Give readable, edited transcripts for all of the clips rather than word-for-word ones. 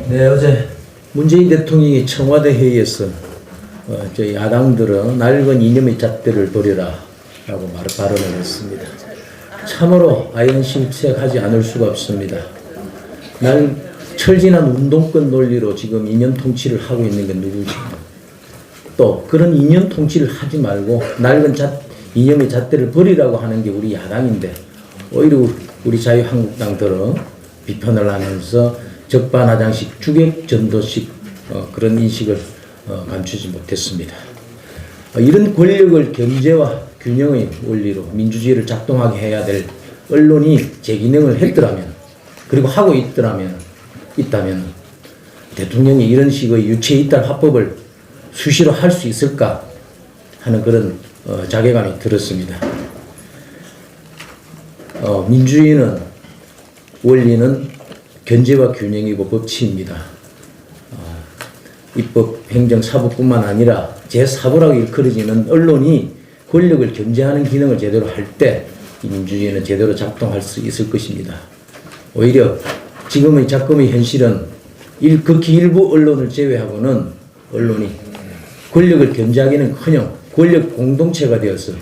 네, 어제 문재인 대통령이 청와대 회의에서 저희 야당들은 낡은 이념의 잣대를 버려라 라고 발언을 했습니다. 참으로 아연실색하지 않을 수가 없습니다. 철진한 운동권 논리로 지금 이념 통치를 하고 있는 게 누구지? 또 그런 이념 통치를 하지 말고 낡은 이념의 잣대를 버리라고 하는 게 우리 야당인데 오히려 우리 자유한국당들은 비판을 하면서 적반하장식, 주객전도식 그런 인식을 감추지 못했습니다. 이런 권력을 경제와 균형의 원리로 민주주의를 작동하게 해야 될 언론이 제 기능을 했더라면, 그리고 하고 있다면 대통령이 이런 식의 유체이탈 화법을 수시로 할 수 있을까 하는 그런 자괴감이 들었습니다. 민주주의는 원리는 견제와 균형이고 법치입니다. 입법, 행정, 사법뿐만 아니라 제4부라고 일컬어지는 언론이 권력을 견제하는 기능을 제대로 할 때 이 민주주의는 제대로 작동할 수 있을 것입니다. 오히려 지금의 작금의 현실은 극히 일부 언론을 제외하고는 언론이 권력을 견제하기는커녕 권력 공동체가 되어서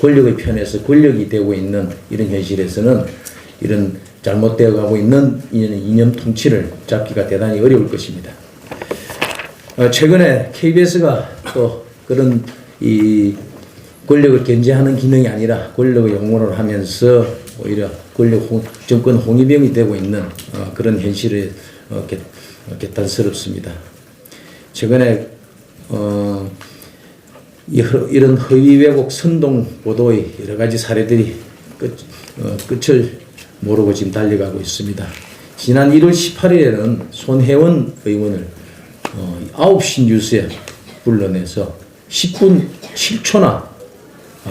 권력의 편에서 권력이 되고 있는 이런 현실에서는 이런 잘못되어 가고 있는 이념 통치를 잡기가 대단히 어려울 것입니다. 최근에 KBS가 또 그런 이 권력을 견제하는 기능이 아니라 권력을 용어를 하면서 오히려 정권 홍위병이 되고 있는 그런 현실에 개탄스럽습니다. 최근에 이런 허위 왜곡 선동 보도의 여러 가지 사례들이 끝을 모르고 지금 달려가고 있습니다. 지난 1월 18일에는 손혜원 의원을 9시 뉴스에 불러내서 10분 7초나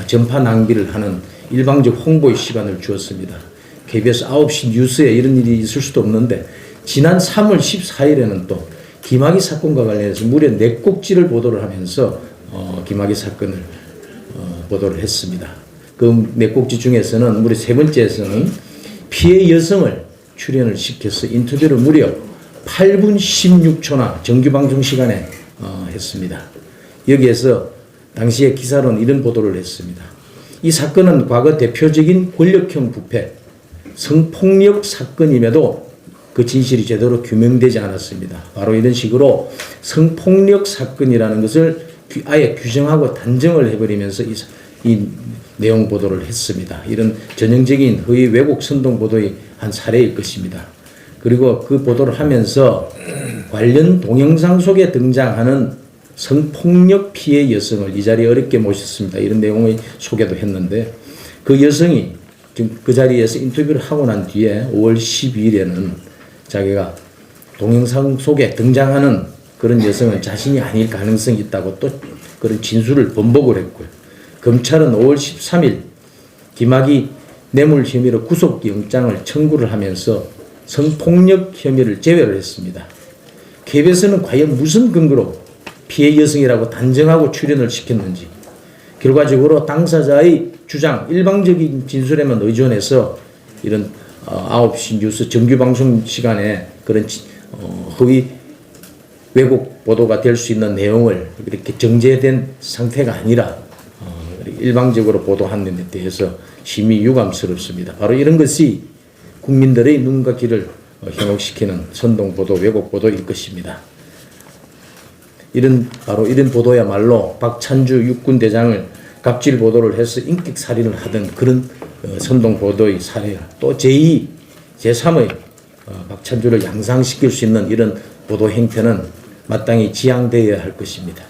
전파 낭비를 하는 일방적 홍보의 시간을 주었습니다. KBS 9시 뉴스에 이런 일이 있을 수도 없는데 지난 3월 14일에는 또 김학의 사건과 관련해서 무려 4꼭지를 보도를 하면서 김학의 사건을 보도를 했습니다. 그 4꼭지 중에서는 무려 3번째에서는 피해 여성을 출연을 시켜서 인터뷰를 무려 8분 16초나 정규방송 시간에 했습니다. 여기에서 당시에 기사로는 이런 보도를 했습니다. 이 사건은 과거 대표적인 권력형 부패, 성폭력 사건임에도 그 진실이 제대로 규명되지 않았습니다. 바로 이런 식으로 성폭력 사건이라는 것을 아예 규정하고 단정을 해버리면서 이 내용 보도를 했습니다. 이런 전형적인 허위 왜곡 선동 보도의 한 사례일 것입니다. 그리고 그 보도를 하면서 관련 동영상 속에 등장하는 성폭력 피해 여성을 이 자리에 어렵게 모셨습니다. 이런 내용의 소개도 했는데 그 여성이 지금 그 자리에서 인터뷰를 하고 난 뒤에 5월 12일에는 자기가 동영상 속에 등장하는 그런 여성은 자신이 아닐 가능성이 있다고 또 그런 진술을 번복을 했고요. 검찰은 5월 13일 김학의 뇌물 혐의로 구속영장을 청구를 하면서 성폭력 혐의를 제외를 했습니다. KBS는 과연 무슨 근거로 피해 여성이라고 단정하고 출연을 시켰는지, 결과적으로 당사자의 주장, 일방적인 진술에만 의존해서 이런 9시 뉴스 정규방송 시간에 그런 허위 왜곡 보도가 될 수 있는 내용을 이렇게 정제된 상태가 아니라 일방적으로 보도하는 데 대해서 심히 유감스럽습니다. 바로 이런 것이 국민들의 눈과 귀를 현혹시키는 선동보도, 왜곡보도일 것입니다. 바로 이런 보도야말로 박찬주 육군대장을 갑질 보도를 해서 인격 살인을 하던 그런 선동보도의 사례야. 또 제2, 제3의 박찬주를 양상시킬 수 있는 이런 보도 행태는 마땅히 지양되어야 할 것입니다.